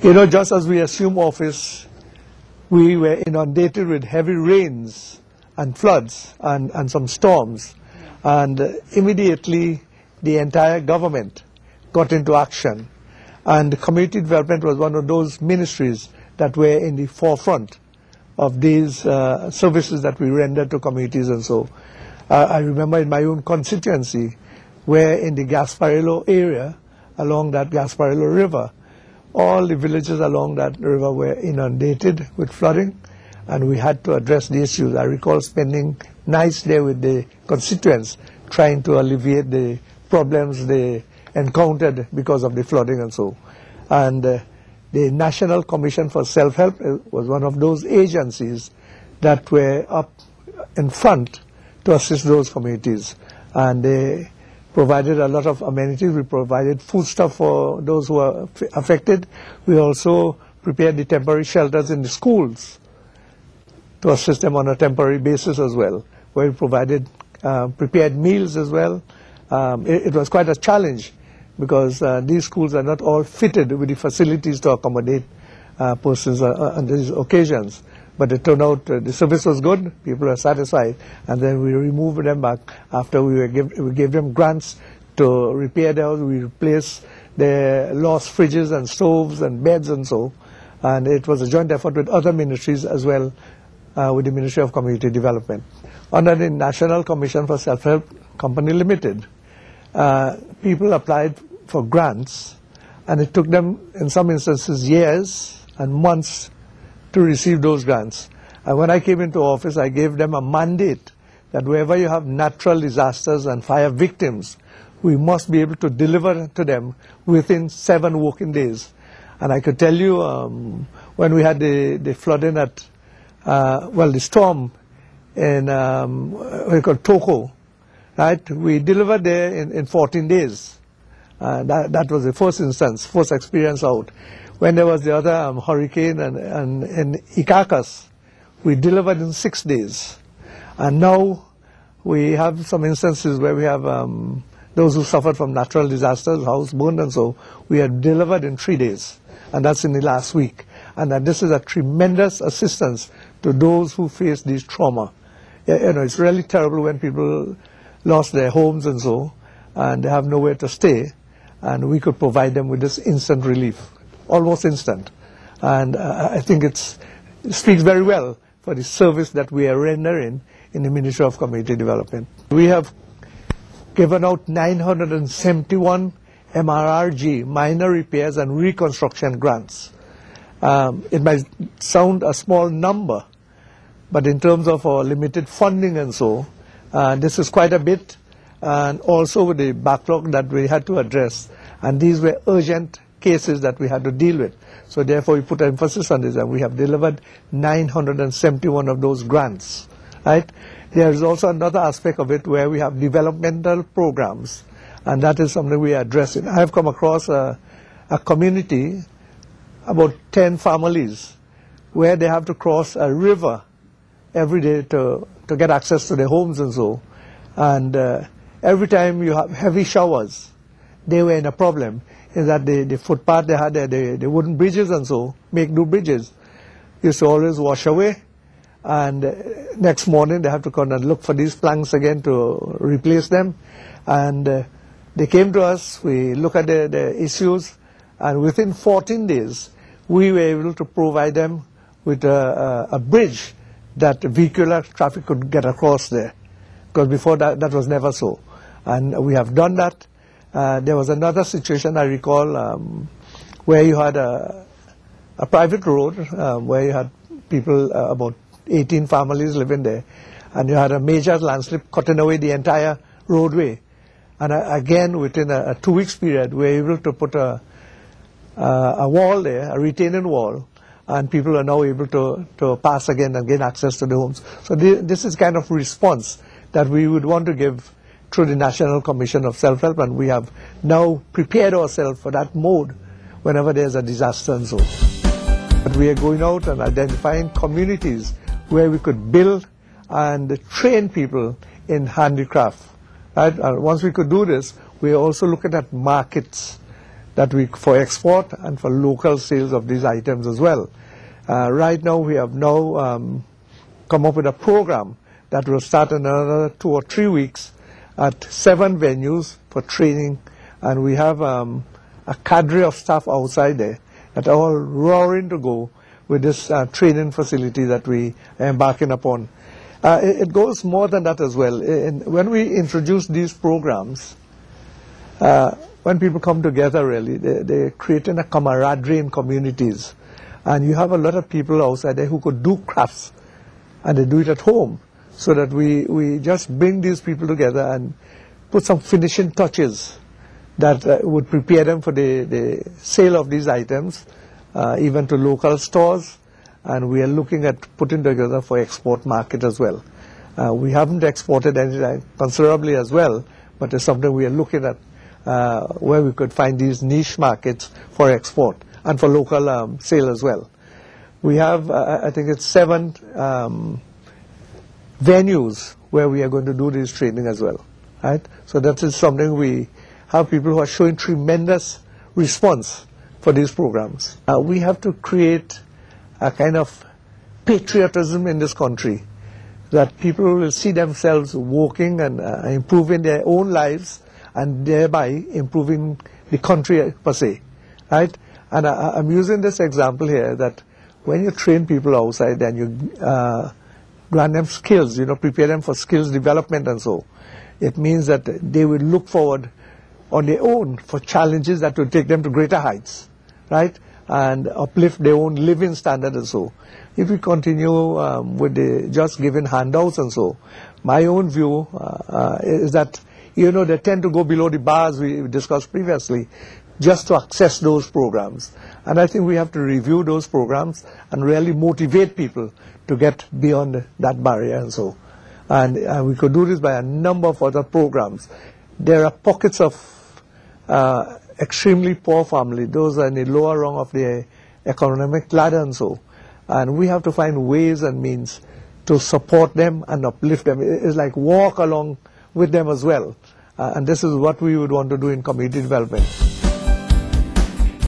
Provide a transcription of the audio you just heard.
You know, just as we assumed office, we were inundated with heavy rains and floods and some storms. And immediately the entire government got into action. And community development was one of those ministries that were in the forefront of these services that we render to communities. And so I remember in my own constituency, where in the Gasparillo area, along that Gasparillo River, all the villages along that river were inundated with flooding, and we had to address the issues. I recall spending nights there with the constituents, trying to alleviate the problems they encountered because of the flooding and so. And the National Commission for Self-Help was one of those agencies that were up in front to assist those communities. And they provided a lot of amenities. We provided foodstuff for those who were affected. We also prepared the temporary shelters in the schools to assist them on a temporary basis as well, where we provided prepared meals as well. It was quite a challenge because these schools are not all fitted with the facilities to accommodate persons on these occasions. But it turned out the service was good, people were satisfied, and then we removed them back after we gave them grants to repair those. We replaced the lost fridges and stoves and beds and so. And it was a joint effort with other ministries as well, with the Ministry of Community Development. Under the National Commission for Self-Help Company Limited, people applied for grants, and it took them, in some instances, years and months to receive those grants. And when I came into office, I gave them a mandate that wherever you have natural disasters and fire victims, we must be able to deliver to them within 7 working days. And I could tell you, when we had the flooding at, the storm in what we call Toko, right? We delivered there in 14 days. That was the first instance, first experience out. When there was the other hurricane and in Icacos, we delivered in 6 days. And now we have some instances where we have those who suffered from natural disasters, house burned and so, we have delivered in 3 days. And that's in the last week. And this is a tremendous assistance to those who face these trauma. You know, it's really terrible when people lost their homes and so, and they have nowhere to stay. And we could provide them with this instant relief. Almost instant. And I think it speaks very well for the service that we are rendering in the Ministry of Community Development. We have given out 971 MRRG, minor repairs and reconstruction grants. It might sound a small number, but in terms of our limited funding and so, this is quite a bit, and also with the backlog that we had to address. And these were urgent cases that we had to deal with. So therefore we put emphasis on this, and we have delivered 971 of those grants. Right? There is also another aspect of it where we have developmental programs, and that is something we are addressing. I have come across a community, about 10 families, where they have to cross a river every day to get access to their homes and so. And every time you have heavy showers, they were in a problem. Is that the footpath they had there, the wooden bridges and so, make new bridges, used to always wash away. And next morning they have to come and look for these planks again to replace them. And they came to us, we look at the issues, and within 14 days, we were able to provide them with a bridge that vehicular traffic could get across there. Because before that was never so. And we have done that. There was another situation I recall where you had a private road where you had people, about 18 families living there, and you had a major landslip cutting away the entire roadway. And again, within a 2 weeks period, we were able to put a wall there, a retaining wall, and people are now able to pass again and gain access to the homes. So this is kind of response that we would want to give through the National Commission of Self-Help, and we have now prepared ourselves for that mode whenever there's a disaster and so. But we are going out and identifying communities where we could build and train people in handicraft. Right? And once we could do this, we are also looking at markets that for export and for local sales of these items as well. Right now we have come up with a program that will start in another 2 or 3 weeks at 7 venues for training, and we have a cadre of staff outside there that are all roaring to go with this training facility that we are embarking upon. It goes more than that as well. When we introduce these programs, when people come together, really, they're creating a camaraderie in communities. And you have a lot of people outside there who could do crafts, and they do it at home. So that we just bring these people together and put some finishing touches that would prepare them for the sale of these items, even to local stores. And we are looking at putting together for export market as well. We haven't exported anything considerably as well, but it's something we are looking at, where we could find these niche markets for export and for local sale as well. We have, I think it's 7 venues where we are going to do this training as well, right? So that is something we have people who are showing tremendous response for these programs. We have to create a kind of patriotism in this country, that people will see themselves working and improving their own lives and thereby improving the country per se, right? And I'm using this example here that when you train people outside and you grant them skills, prepare them for skills development and so, it means that they will look forward on their own for challenges that will take them to greater heights, right? And uplift their own living standard and so. If we continue with just giving handouts and so, my own view is that, they tend to go below the bars we discussed previously just to access those programs. And I think we have to review those programs and really motivate people to get beyond that barrier and so. And we could do this by a number of other programs. There are pockets of extremely poor family, those are in the lower rung of the economic ladder and so. And we have to find ways and means to support them and uplift them. It's like walk along with them as well. And this is what we would want to do in community development.